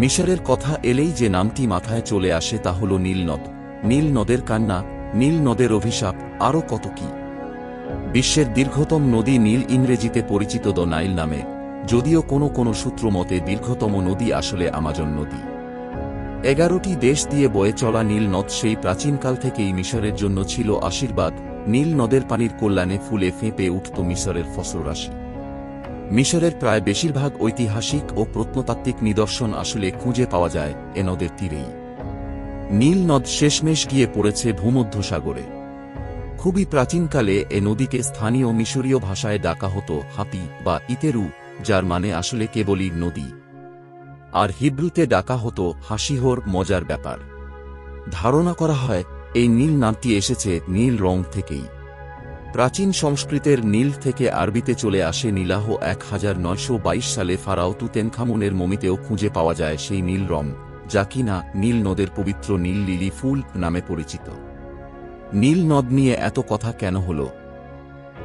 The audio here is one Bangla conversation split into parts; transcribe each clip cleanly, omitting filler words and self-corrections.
মিশরের কথা এলেই যে নামটি মাথায় চলে আসে তা হল নীল নদ, নীল নদের কান্না, নীল নদের অভিশাপ, আরও কত কি। বিশ্বের দীর্ঘতম নদী নীল ইংরেজিতে পরিচিত দ্য নাইল নামে, যদিও কোনো কোনো সূত্র মতে দীর্ঘতম নদী আসলে আমাজন নদী। 11টি দেশ দিয়ে বয়ে চলা নীল নদ সেই প্রাচীনকাল থেকেই মিশরের জন্য ছিল আশীর্বাদ। নীল নদের পানির কল্যাণে ফুলে ফেঁপে উঠত মিশরের ফসলরাশি। মিশরের প্রায় বেশিরভাগ ঐতিহাসিক ও প্রত্নতাত্ত্বিক নিদর্শন আসলে খুঁজে পাওয়া যায় এ নদের তীরেই। নীল নদ শেষমেশ গিয়ে পড়েছে ভূমধ্যসাগরে। খুবই প্রাচীনকালে এ নদীকে স্থানীয় মিশরীয় ভাষায় ডাকা হতো হাপি বা ইতেরু, যার মানে আসলে কেবলই নদী, আর হিব্রুতে ডাকা হতো হাসিহোর, মজার ব্যাপার। ধারণা করা হয় এই নীল নামটি এসেছে নীল রং থেকেই। প্রাচীন সংস্কৃতের নীল থেকে আরবিতে চলে আসে নীলাহ। 1922 সালে ফারাও তুতেনখামুনের মমিতেও খুঁজে পাওয়া যায় সেই নীল রং, যা কিনা নীল নদের পবিত্র নীল লিলি ফুল নামে পরিচিত। নীল নদ নিয়ে এত কথা কেন হল?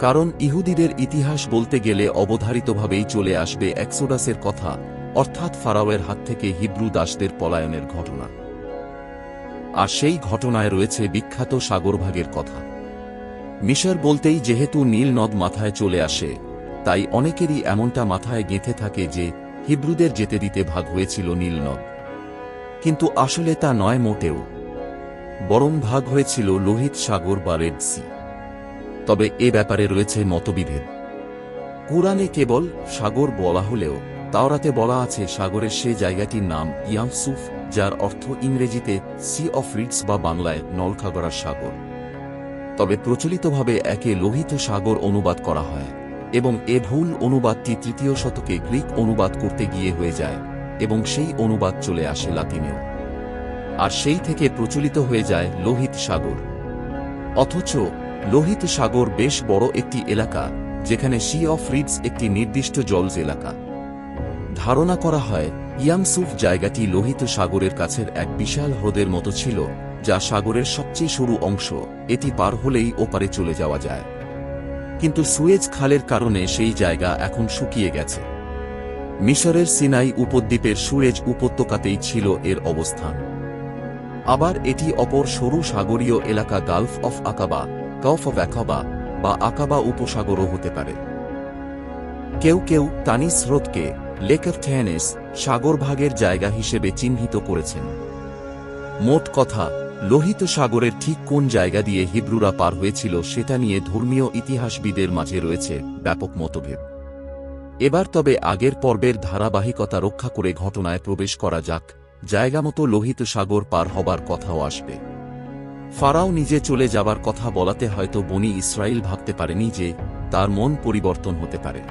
কারণ ইহুদিদের ইতিহাস বলতে গেলে অবধারিতভাবেই চলে আসবে এক্সোডাসের কথা, অর্থাৎ ফারাওয়ের হাত থেকে হিব্রু দাসদের পলায়নের ঘটনা। আর সেই ঘটনায় রয়েছে বিখ্যাত সাগরভাগের কথা। মিশর বলতেই যেহেতু নীল নদ মাথায় চলে আসে, তাই অনেকেরই এমনটা মাথায় গেঁথে থাকে যে হিব্রুদের যেতে দিতে ভাগ হয়েছিল নীল নদ। কিন্তু আসলে তা নয় মোটেও, বরং ভাগ হয়েছিল লোহিত সাগর বা রেড সি। তবে এ ব্যাপারে রয়েছে মতবিভেদ। কুরআনে কেবল সাগর বলা হলেও তাওরাতে বলা আছে সাগরের সে জায়গাটির নাম ইয়ামসুফ, যার অর্থ ইংরেজিতে সি অফ রিডস বা বাংলায় নলখাগড়ার সাগর। তবে প্রচলিতভাবে একে লোহিত সাগর অনুবাদ করা হয়, এবং এ ভুল অনুবাদটি 3য় শতকে গ্রিক অনুবাদ করতে গিয়ে হয়ে যায়, এবং সেই অনুবাদ চলে আসে লাতিনেও, আর সেই থেকে প্রচলিত হয়ে যায় লোহিত সাগর। অথচ লোহিত সাগর বেশ বড় একটি এলাকা, যেখানে সি অফ রিডস একটি নির্দিষ্ট জলজ এলাকা। ধারণা করা হয় ইয়ামসুফ জায়গাটি লোহিত সাগরের কাছের এক বিশাল হ্রদের মতো ছিল, যা সাগরের সবচেয়ে সরু অংশ। এটি পার হলেই ওপারে চলে যাওয়া যায়, কিন্তু সুয়েজ খালের কারণে সেই জায়গা এখন শুকিয়ে গেছে। মিশরের সিনাই উপদ্বীপের সুয়েজ উপত্যকাতেই ছিল এর অবস্থান। আবার এটি অপর সরু সাগরীয় এলাকা গালফ অফ আকাবা, গলফ অফ আকাবা বা আকাবা উপসাগরও হতে পারে। কেউ কেউ তানিস হ্রদকে লেক অফ ট্যানেস সাগরভাগের জায়গা হিসেবে চিহ্নিত করেছেন। মোট কথা, লোহিত সাগরের ঠিক কোন জায়গা দিয়ে হিব্রুরা পার হয়েছিল সেটা নিয়ে ধর্মীয় ইতিহাসবিদের মাঝে রয়েছে ব্যাপক মতভেদ। এবার তবে আগের পর্বের ধারাবাহিকতা রক্ষা করে ঘটনায় প্রবেশ করা যাক। জায়গামতো লোহিত সাগর পার হবার কথাও আসবে। ফারাও নিজে চলে যাবার কথা বলাতে হয়তো বনি ইসরাইল ভাবতে পারেনি যে তার মন পরিবর্তন হতে পারে।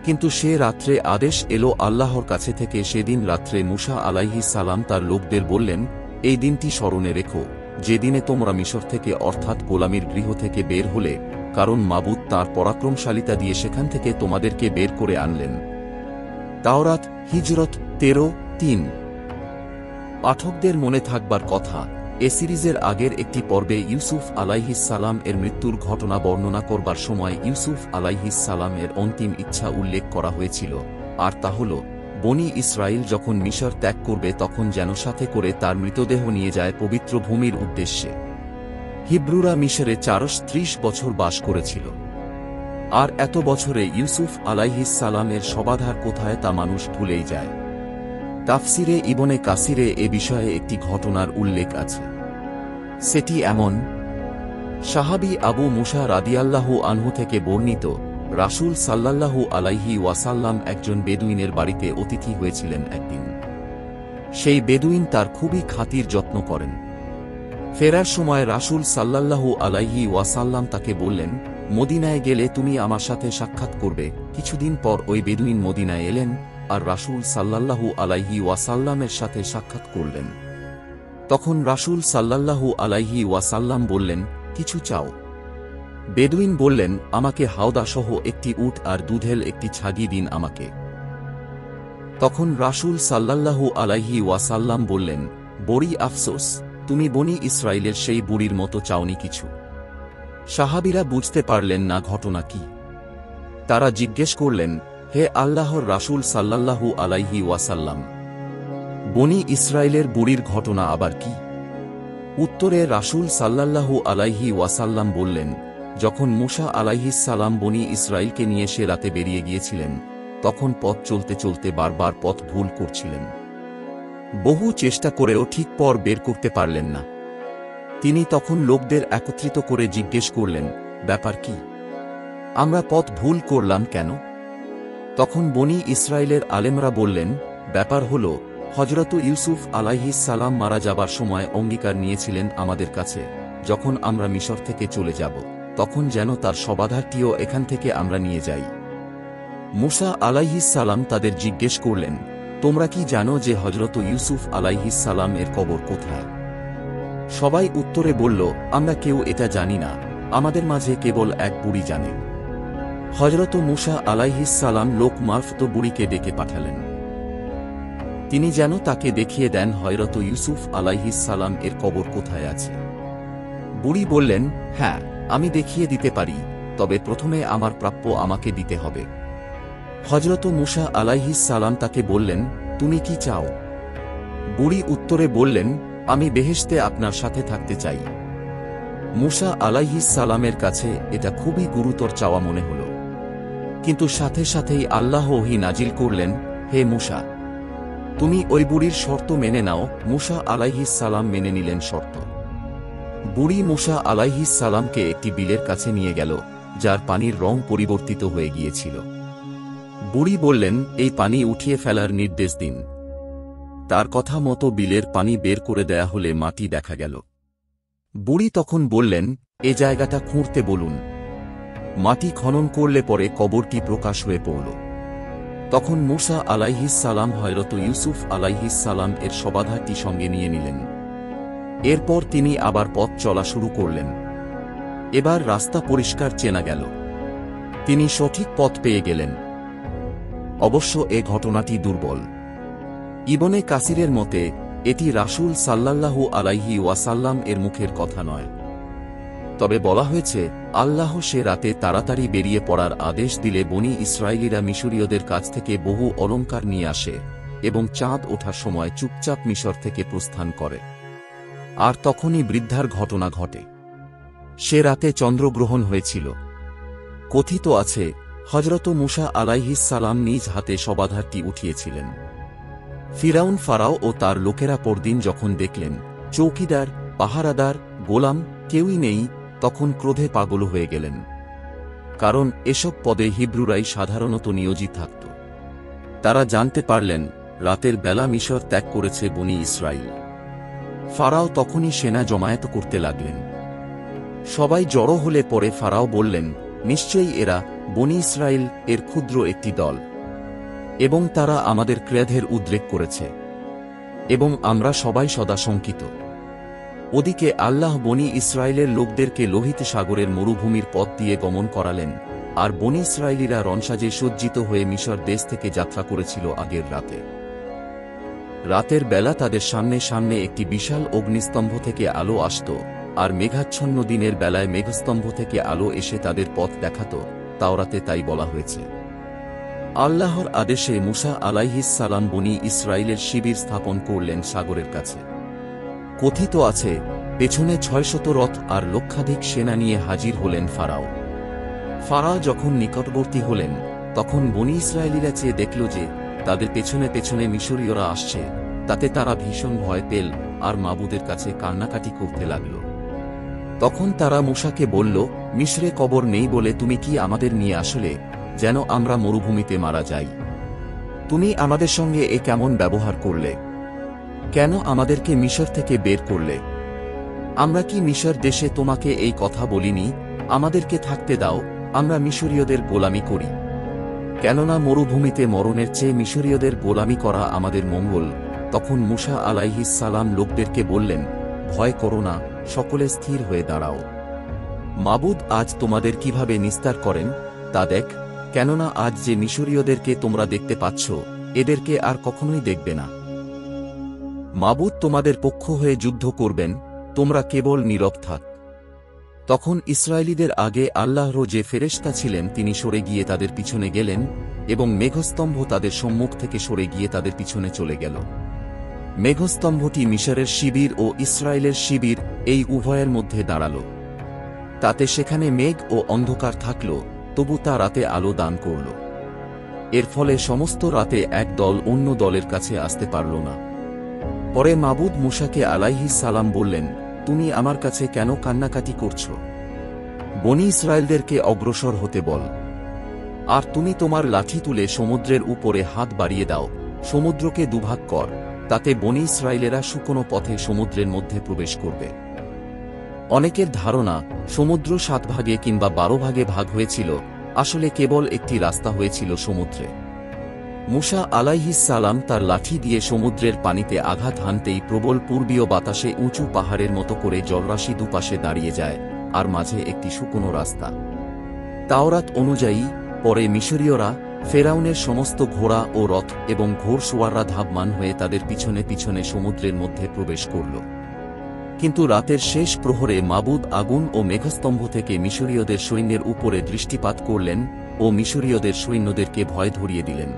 কিন্তু সে রাত্রে আদেশ এলো আল্লাহর কাছে থেকে। সেদিন রাত্রে মুসা আলাইহিস সালাম তার লোকদের বললেন, এই দিনটি স্মরণে রেখো, যেদিনে তোমরা মিশর থেকে অর্থাৎ গোলামীর গৃহ থেকে বের হলে, কারণ মাবুদ তাঁর পরাক্রমশালিতা দিয়ে সেখান থেকে তোমাদেরকে বের করে আনলেন। তাওরাত, হিজরত 13:3। পাঠকদের মনে থাকবার কথা, এ সিরিজের আগের একটি পর্বে ইউসুফ আলাইহিস সালাম এর মৃত্যুর ঘটনা বর্ণনা করবার সময় ইউসুফ আলাইহিস সালাম এর অন্তিম ইচ্ছা উল্লেখ করা হয়েছিল, আর তা হল বনি ইসরাইল যখন মিশর ত্যাগ করবে তখন যেন সাথে করে তার মৃতদেহ নিয়ে যায় পবিত্র ভূমির উদ্দেশ্যে। হিব্রুরা মিশরে 430 বছর বাস করেছিল, আর এত বছরে ইউসুফ আলাইহিস সালামের সমাধার কোথায় তা মানুষ ভুলেই যায়। তাফসিরে ইবনে কাসিরে এ বিষয়ে একটি ঘটনার উল্লেখ আছে। সেটি এমন: সাহাবী আবু মুসা রাদিয়াল্লাহু আনহু থেকে বর্ণিত, রাসূল সাল্লাল্লাহু আলাইহি ওয়াসাল্লাম একজন বেদুইনের বাড়িতে অতিথি হয়েছিলেন একদিন। সেই বেদুইন তার খুবই খাতির যত্ন করেন। ফেরার সময় রাসূল সাল্লাল্লাহু আলাইহি ওয়াসাল্লাম তাকে বললেন, মদিনায় গেলে তুমি আমার সাথে সাক্ষাৎ করবে। কিছুদিন পর ওই বেদুইন মদিনায় এলেন আর রাসূল সাল্লাল্লাহু আলাইহি ওয়াসাল্লামের সাথে সাক্ষাৎ করলেন। তখন রাসূল সাল্লাল্লাহু আলাইহি ওয়াসাল্লাম বললেন, কিছু চাও? বেদুইন বললেন, আমাকে হাওদা সহ একটি উট আর দুধেল একটি ছাগি দিন আমাকে। তখন রাসূল সাল্লাল্লাহু আলাইহি ওয়াসাল্লাম বললেন, বড়ই আফসোস, তুমি বনি ইসরাইলের সেই বুড়ির মতো চাওনি কিছু। সাহাবীরা বুঝতে পারলেন না ঘটনা কি। তারা জিজ্ঞেস করলেন, হে আল্লাহর রাসূল সাল্লাল্লাহু আলাইহি ওয়াসাল্লাম, বনি ইসরায়েলের বুড়ির ঘটনা আবার কি? উত্তরে রাসূল সাল্লাল্লাহু আলাইহি ওয়াসাল্লাম বললেন, যখন মূসা আলাইহিস সালাম বনি ইসরায়েলকে নিয়ে সে রাতে বেরিয়ে গিয়েছিলেন, তখন পথ চলতে চলতে বারবার পথ ভুল করছিলেন। বহু চেষ্টা করেও ঠিক পথ বের করতে পারলেন না। তিনি তখন লোকদের একত্রিত করে জিজ্ঞেস করলেন, ব্যাপার কি? আমরা পথ ভুল করলাম কেন? তখন বনি ইসরায়েলের আলেমরা বললেন, ব্যাপার হল, হযরত ইউসুফ আলাইহিস সালাম মারা যাবার সময় অঙ্গীকার নিয়েছিলেন আমাদের কাছে, যখন আমরা মিশর থেকে চলে যাব, তখন যেন তার শবাধারটিও এখান থেকে আমরা নিয়ে যাই। মূসা আলাইহিস সালাম তাদের জিজ্ঞেস করলেন, তোমরা কি জানো যে হযরত ইউসুফ আলাইহিস সালাম এর কবর কোথায়? সবাই উত্তরে বলল, আমরা কেউ এটা জানি না, আমাদের মাঝে কেবল এক বুড়ি জানে। হযরত মূসা আলাইহিস সালাম লোক মারফত বুড়িকে ডেকে পাঠালেন। তিনি যেন তাকে দেখিয়ে দেন হযরত ইউসুফ আলাইহিস সালাম এর কবর কোথায় আছে। বুড়ি বললেন, হ্যাঁ, আমি দেখিয়ে দিতে পারি, তবে প্রথমে আমার প্রাপ্য আমাকে দিতে হবে। হযরত মূসা আলাইহিস সালাম তাকে বললেন, তুমি কি চাও? বুড়ি উত্তরে বললেন, আমি বেহেশতে আপনার সাথে থাকতে চাই। মূসা আলাইহিস সালামের কাছে এটা খুবই গুরুতর চাওয়া মনে হল, কিন্তু সাথে সাথেই আল্লাহ ওহী নাজিল করলেন, হে মূসা, তুমি ওই বুড়ির শর্ত মেনে নাও। মূসা আলাইহিস সালাম মেনে নিলেন শর্ত। বুড়ি মূসা আলাইহিস সালামকে একটি বিলের কাছে নিয়ে গেল, যার পানির রং পরিবর্তিত হয়ে গিয়েছিল। বুড়ি বললেন, এই পানি উঠিয়ে ফেলার নির্দেশ দিন। তার কথা মতো বিলের পানি বের করে দেয়া হলে মাটি দেখা গেল। বুড়ি তখন বললেন, এ জায়গাটা খুঁড়তে বলুন। মাটি খনন করলে পরে কবরটি প্রকাশ হয়ে পড়ল। তখন মূসা আলাইহিস সালাম হযরত ইউসুফ আলাইহিস সালাম এর শবাধারটি সঙ্গে নিয়ে নিলেন। এরপর তিনি আবার পথ চলা শুরু করলেন। এবার রাস্তা পরিষ্কার চেনা গেল। তিনি সঠিক পথ পেয়ে গেলেন। অবশ্য এ ঘটনাটি দুর্বল। ইবনে কাসিরের মতে এটি রাসূল সাল্লাল্লাহু আলাইহি ওয়াসাল্লাম এর মুখের কথা নয়। তবে বলা হয়েছে, আল্লাহ সে রাতে তাড়াতাড়ি বেরিয়ে পড়ার আদেশ দিলে বনি ইসরায়েলিরা মিশরীয়দের কাছ থেকে বহু অলংকার নিয়ে আসে এবং চাঁদ ওঠার সময় চুপচাপ মিশর থেকে প্রস্থান করে। আর তখনই বৃদ্ধার ঘটনা ঘটে। সে রাতে চন্দ্রগ্রহণ হয়েছিল। কথিত আছে, হযরত মূসা আলাইহিস সালাম নিজ হাতে শবাধারটি উঠিয়েছিলেন। ফিরাউন ফারাও ও তার লোকেরা পরদিন যখন দেখলেন চৌকিদার, পাহারাদার, গোলাম কেউই নেই, তখন ক্রোধে পাগল হয়ে গেলেন। কারণ এসব পদে হিব্রুরাই সাধারণত নিয়োজিত থাকত। তারা জানতে পারলেন রাতের বেলা মিশর ত্যাগ করেছে বনি ইসরায়েল। ফারাও তখনই সেনা জমায়েত করতে লাগলেন। সবাই জড়ো হলে পরে ফারাও বললেন, নিশ্চয়ই এরা বনি ইসরায়েল এর ক্ষুদ্র একটি দল, এবং তারা আমাদের ক্রোধের উদ্রেক করেছে, এবং আমরা সবাই সদা শঙ্কিত। ওদিকে আল্লাহ বনি ইসরায়েলের লোকদেরকে লোহিত সাগরের মরুভূমির পথ দিয়ে গমন করালেন, আর বনি ইসরায়েলিরা রণসাজে সজ্জিত হয়ে মিশর দেশ থেকে যাত্রা করেছিল আগের রাতে। রাতের বেলা তাদের সামনে সামনে একটি বিশাল অগ্নিস্তম্ভ থেকে আলো আসত, আর মেঘাচ্ছন্ন দিনের বেলায় মেঘস্তম্ভ থেকে আলো এসে তাদের পথ দেখাত। তাওরাতে তাই বলা হয়েছে। আল্লাহর আদেশে মূসা আলাইহিস সালাম বনি ইসরায়েলের শিবির স্থাপন করলেন সাগরের কাছে। কথিত আছে, পেছনে 600 রথ আর লক্ষাধিক সেনা নিয়ে হাজির হলেন ফারাও। ফারাও যখন নিকটবর্তী হলেন, তখন বনি ইসরায়েলিরা চেয়ে দেখল যে তাদের পেছনে পেছনে মিশরীয়রা আসছে। তাতে তারা ভীষণ ভয় পেল আর মাবুদের কাছে কান্নাকাটি করতে লাগল। তখন তারা মূসাকে বলল, মিশরে কবর নেই বলে তুমি কি আমাদের নিয়ে আসলে, যেন আমরা মরুভূমিতে মারা যাই? তুমি আমাদের সঙ্গে এ কেমন ব্যবহার করলে? কেন আমাদেরকে মিশর থেকে বের করলে? আমরা কি মিশর দেশে তোমাকে এই কথা বলিনি, আমাদেরকে থাকতে দাও, আমরা মিশরীয়দের গোলামি করি? কেননা মরুভূমিতে মরণের চেয়ে মিশরীয়দের গোলামি করা আমাদের মঙ্গল। তখন মূসা আলাইহিস সালাম লোকদেরকে বললেন, ভয় করো না, সকলে স্থির হয়ে দাঁড়াও। মাবুদ আজ তোমাদের কিভাবে নিস্তার করেন তা দেখ, কেননা আজ যে মিশরীয়দেরকে তোমরা দেখতে পাচ্ছ, এদেরকে আর কখনোই দেখবে না। মাবুদ তোমাদের পক্ষ হয়ে যুদ্ধ করবেন, তোমরা কেবল নীরব থাক। তখন ইসরায়েলীদের আগে আল্লাহর যে ফেরেশতা ছিলেন তিনি সরে গিয়ে তাদের পিছনে গেলেন, এবং মেঘস্তম্ভ তাদের সম্মুখ থেকে সরে গিয়ে তাদের পিছনে চলে গেল। মেঘস্তম্ভটি মিশরের শিবির ও ইসরায়েলের শিবির এই উভয়ের মধ্যে দাঁড়াল। তাতে সেখানে মেঘ ও অন্ধকার থাকল, তবু তা রাতে আলো দান করল। এর ফলে সমস্ত রাতে এক দল অন্য দলের কাছে আসতে পারল না। পরে মাবুদ মূসাকে আলাইহিস সালাম বললেন, তুমি আমার কাছে কেন কান্নাকাটি করছ? বনী ইসরায়েলদেরকে অগ্রসর হতে বল। আর তুমি তোমার লাঠি তুলে সমুদ্রের উপরে হাত বাড়িয়ে দাও, সমুদ্রকে দুভাগ কর, তাতে বনী ইসরায়েলেরা শুকনো পথে সমুদ্রের মধ্যে প্রবেশ করবে। অনেকের ধারণা সমুদ্র 7 ভাগে কিংবা 12 ভাগে ভাগ হয়েছিল, আসলে কেবল একটি রাস্তা হয়েছিল সমুদ্রে। মূসা আলাইহিস সালাম তার লাঠি দিয়ে সমুদ্রের পানিতে আঘাত হানতেই প্রবল পূর্বীয় বাতাসে উঁচু পাহাড়ের মতো করে জলরাশি দুপাশে দাঁড়িয়ে যায়, আর মাঝে একটি শুকনো রাস্তা। তাওরাত অনুযায়ী পরে মিশরীয়রা, ফেরাউনের সমস্ত ঘোড়া ও রথ এবং ঘোড়সওয়াররা ধাবমান হয়ে তাদের পিছনে পিছনে সমুদ্রের মধ্যে প্রবেশ করল। কিন্তু রাতের শেষ প্রহরে মাবুদ আগুন ও মেঘস্তম্ভ থেকে মিশরীয়দের সৈন্যের উপরে দৃষ্টিপাত করলেন ও মিশরীয়দের সৈন্যদেরকে ভয় ধরিয়ে দিলেন।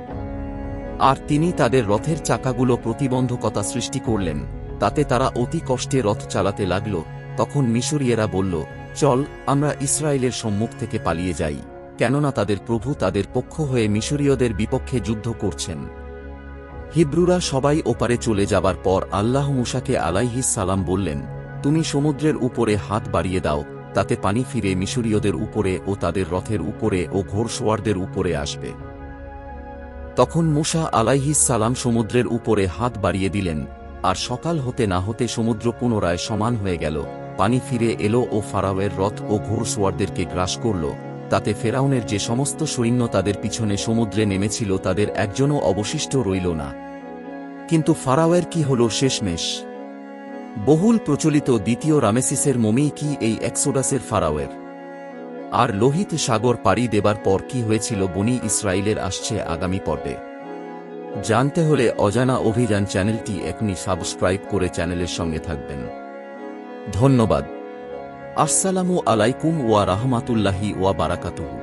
আর তিনি তাদের রথের চাকাগুলো প্রতিবন্ধকতা সৃষ্টি করলেন, তাতে তারা অতি কষ্টে রথ চালাতে লাগল। তখন মিশরীয়রা বলল, চল আমরা ইসরায়েলের সম্মুখ থেকে পালিয়ে যাই, কেননা তাদের প্রভু তাদের পক্ষ হয়ে মিশরীয়দের বিপক্ষে যুদ্ধ করছেন। হিব্রুরা সবাই ওপারে চলে যাবার পর আল্লাহ মূসাকে আলাইহিস সালাম বললেন, তুমি সমুদ্রের উপরে হাত বাড়িয়ে দাও, তাতে পানি ফিরে মিশরীয়দের উপরে ও তাদের রথের উপরে ও ঘোড়সওয়ারদের উপরে আসবে। তখন মূসা আলাইহিস সালাম সমুদ্রের উপরে হাত বাড়িয়ে দিলেন, আর সকাল হতে না হতে সমুদ্র পুনরায় সমান হয়ে গেল, পানি ফিরে এলো ও ফারাওয়ের রথ ও ঘোড়সওয়ারদেরকে গ্রাস করল। তাতে ফেরাউনের যে সমস্ত সৈন্য তাদের পিছনে সমুদ্রে নেমেছিল তাদের একজনও অবশিষ্ট রইল না। কিন্তু ফারাওয়ের কি হল শেষমেশ? বহুল প্রচলিত দ্বিতীয় রামেসিসের মমি কি এই এক্সোডাসের ফারাওয়ের? আর লোহিত সাগর পাড়ি দেবার পর কি হয়েছিল বনী ইসরায়েলের আসছে আগামী পর্বে। জানতে হলে অজানা অভিযান চ্যানেলটি এখনই সাবস্ক্রাইব করে চ্যানেলের সঙ্গে থাকবেন। ধন্যবাদ। আসসালামু আলাইকুম ওয়া রাহমাতুল্লাহি ওয়া বারাকাতুহু।